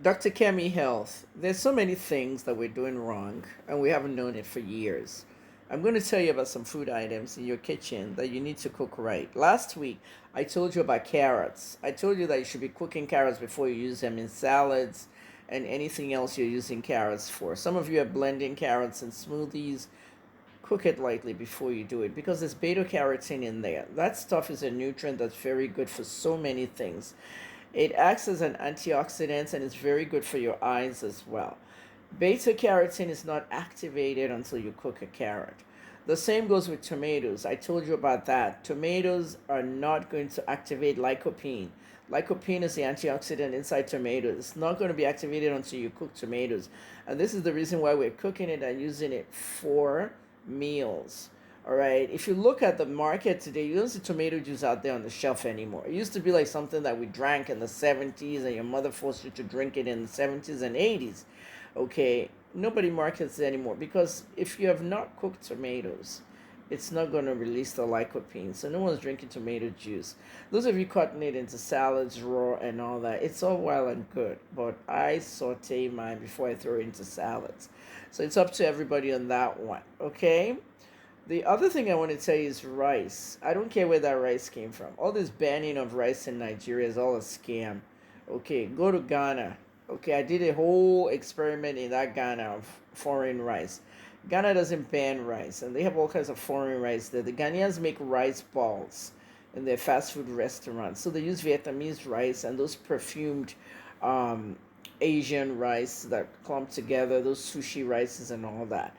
Dr. Kemi Health, there's so many things that we're doing wrong and we haven't known it for years. I'm going to tell you about some food items in your kitchen that you need to cook right. Last week, I told you about carrots. I told you that you should be cooking carrots before you use them in salads and anything else you're using carrots for. Some of you are blending carrots in smoothies. Cook it lightly before you do it because there's beta carotene in there. That stuff is a nutrient that's very good for so many things. It acts as an antioxidant and is very good for your eyes as well. Beta carotene is not activated until you cook a carrot. The same goes with tomatoes. I told you about that. Tomatoes are not going to activate lycopene. Lycopene is the antioxidant inside tomatoes. It's not going to be activated until you cook tomatoes. And this is the reason why we're cooking it and using it for meals. All right. If you look at the market today, you don't see tomato juice out there on the shelf anymore. It used to be like something that we drank in the 70s and your mother forced you to drink it in the 70s and 80s. Okay. Nobody markets it anymore because if you have not cooked tomatoes, it's not going to release the lycopene. So no one's drinking tomato juice. Those of you cutting it into salads raw and all that, it's all well and good. But I saute mine before I throw it into salads. So it's up to everybody on that one. Okay. The other thing I want to tell you is rice. I don't care where that rice came from. All this banning of rice in Nigeria is all a scam. Okay, go to Ghana. Okay, I did a whole experiment in that Ghana of foreign rice. Ghana doesn't ban rice, and they have all kinds of foreign rice there. The Ghanaians make rice balls in their fast food restaurants. So they use Vietnamese rice and those perfumed um, Asian rice that clump together, those sushi rices and all that.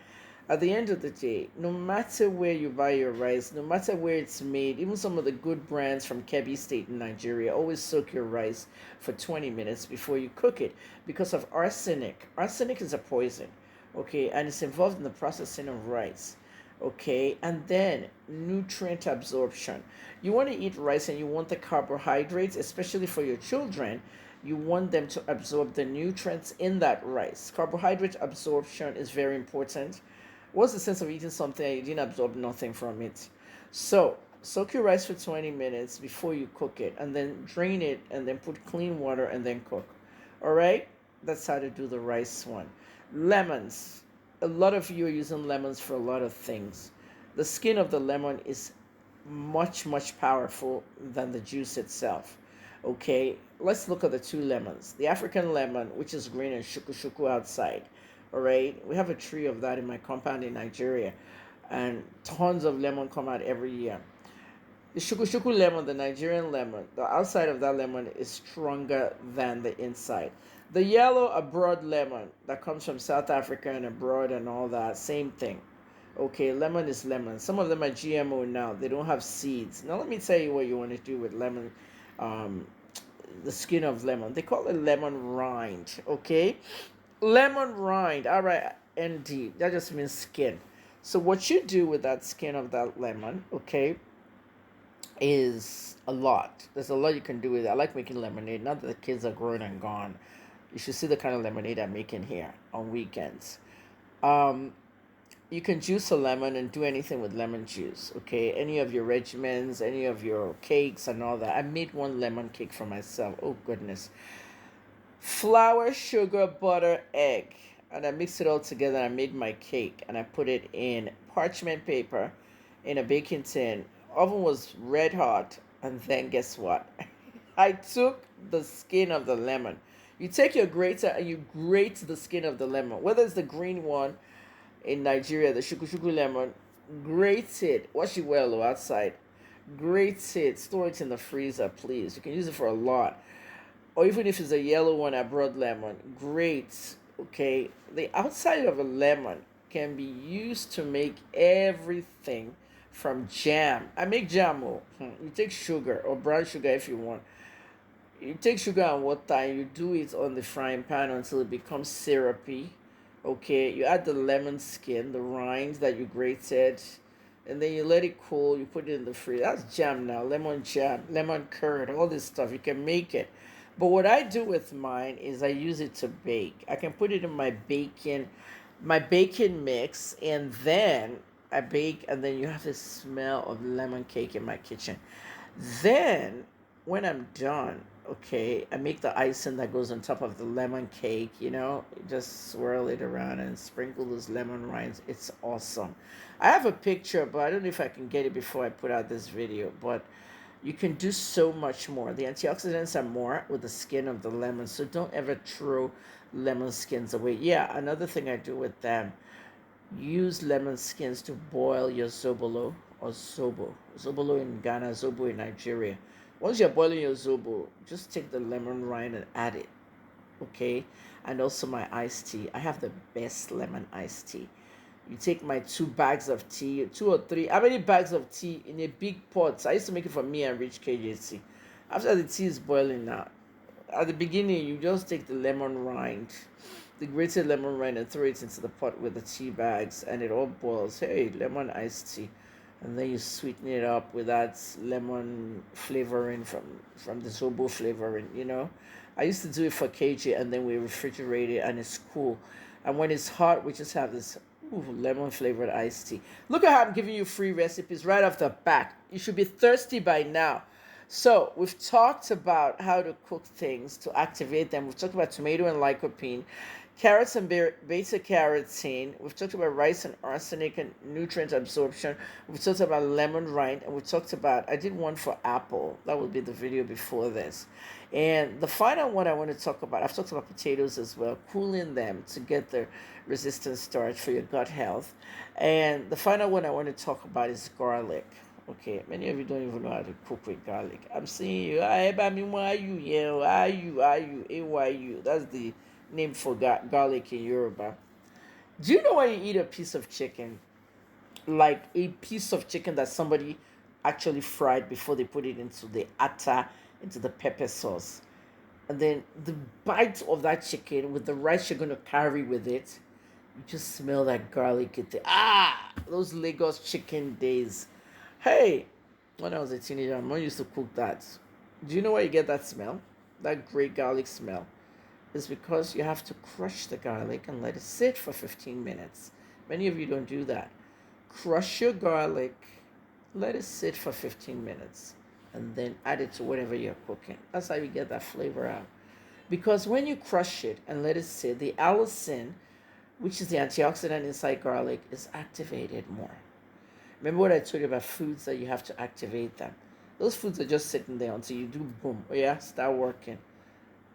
At the end of the day, no matter where you buy your rice, no matter where it's made, even some of the good brands from Kebbi State in Nigeria, always soak your rice for 20 minutes before you cook it because of arsenic. Arsenic is a poison, okay, and it's involved in the processing of rice, okay, and then nutrient absorption. You want to eat rice and you want the carbohydrates, especially for your children. You want them to absorb the nutrients in that rice. Carbohydrate absorption is very important. What's the sense of eating something and you didn't absorb nothing from it? So soak your rice for 20 minutes before you cook it and then drain it and then put clean water and then cook. All right? That's how to do the rice one. Lemons. A lot of you are using lemons for a lot of things. The skin of the lemon is much, much powerful than the juice itself. Okay, let's look at the two lemons. The African lemon, which is green and shuku shuku outside. All right, we have a tree of that in my compound in Nigeria, and tons of lemon come out every year. The shuku shuku lemon, the Nigerian lemon, the outside of that lemon is stronger than the inside. The yellow abroad lemon that comes from South Africa and abroad and all that, same thing. Okay, lemon is lemon. Some of them are GMO now. They don't have seeds. Now let me tell you what you want to do with lemon, um, the skin of lemon. They call it lemon rind. Okay, lemon rind. RIND. That just means skin. So what you do with that skin of that lemon, okay, is a lot. There's a lot you can do with it. I like making lemonade. Now that the kids are grown and gone, you should see the kind of lemonade I'm making here on weekends. Um, you can juice a lemon and do anything with lemon juice. Okay, any of your regimens, any of your cakes, and all that. I made one lemon cake for myself. Oh goodness! Flour, sugar, butter, egg, and I mixed it all together. I made my cake and I put it in parchment paper in a baking tin. Oven was red hot, and then guess what? I took the skin of the lemon. You take your grater and you grate the skin of the lemon, whether it's the green one in Nigeria, the shuku shuku lemon, grate it. Wash it well outside. Grate it. Store it in the freezer, please. You can use it for a lot. Or even if it's a yellow one, a broad lemon, grate. Okay. The outside of a lemon can be used to make everything from jam. I make jam. Oh. You take sugar or brown sugar if you want. You take sugar and water and you do it on the frying pan until it becomes syrupy. Okay, you add the lemon skin, the rinds that you grated, and then you let it cool. You put it in the fridge. That's jam now, lemon jam, lemon curd, all this stuff. You can make it. But what I do with mine is I use it to bake. I can put it in my bacon mix, and then I bake, and then you have the smell of lemon cake in my kitchen. Then when I'm done, okay, I make the icing that goes on top of the lemon cake, just swirl it around and sprinkle those lemon rinds. It's awesome. I have a picture, but I don't know if I can get it before I put out this video. But you can do so much more. The antioxidants are more with the skin of the lemon, so don't ever throw lemon skins away. Yeah, another thing I do with them, use lemon skins to boil your zobolo or zobo. Zobolo in Ghana, zobo in Nigeria. Once you're boiling your zobo, just take the lemon rind and add it, okay? And also my iced tea. I have the best lemon iced tea. You take my 2 bags of tea, 2 or 3. How many bags of tea in a big pot? I used to make it for me and Rich KJC. After the tea is boiling now, at the beginning, you just take the lemon rind, the grated lemon rind, and throw it into the pot with the tea bags, and it all boils. Hey, lemon iced tea, and then you sweeten it up with that lemon flavoring from the zobo flavoring. I used to do it for KJ, and then we refrigerate it, and it's cool. And when it's hot, we just have this lemon flavored iced tea. Look at how I'm giving you free recipes right off the bat. You should be thirsty by now. So we've talked about how to cook things to activate them. We've talked about tomato and lycopene, carrots and beta carotene. We've talked about rice and arsenic and nutrient absorption. We've talked about lemon rind, and we talked about, I did one for apple. That would be the video before this. And the final one I want to talk about, I've talked about potatoes as well, cooling them to get the resistant starch for your gut health. And the final one I want to talk about is garlic. Okay, many of you don't even know how to cook with garlic. I'm seeing you. Why you? Yeah, why you? AYU. That's the name for garlic in Yoruba. Do you know when you eat a piece of chicken, like a piece of chicken that somebody actually fried before they put it into the atta, into the pepper sauce, and then the bite of that chicken with the rice you're gonna carry with it, you just smell that garlic in the those Lagos chicken days. Hey, when I was a teenager, my mom used to cook that. Do you know where you get that smell? That great garlic smell. It's because you have to crush the garlic and let it sit for 15 minutes. Many of you don't do that. Crush your garlic, let it sit for 15 minutes, and then add it to whatever you're cooking. That's how you get that flavor out. Because when you crush it and let it sit, the allicin, which is the antioxidant inside garlic, is activated more. Remember what I told you about foods that you have to activate them. Those foods are just sitting there until you do boom. Oh yeah, start working.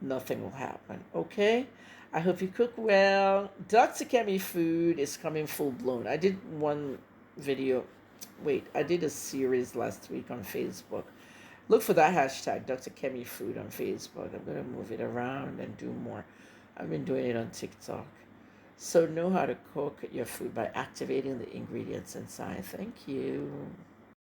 Nothing will happen. Okay? I hope you cook well. Dr. Kemi Food is coming full blown. I did one video. Wait, I did a series last week on Facebook. Look for that hashtag, Dr. Kemi Food on Facebook. I'm going to move it around and do more. I've been doing it on TikTok. So know how to cook your food by activating the ingredients inside. Thank you.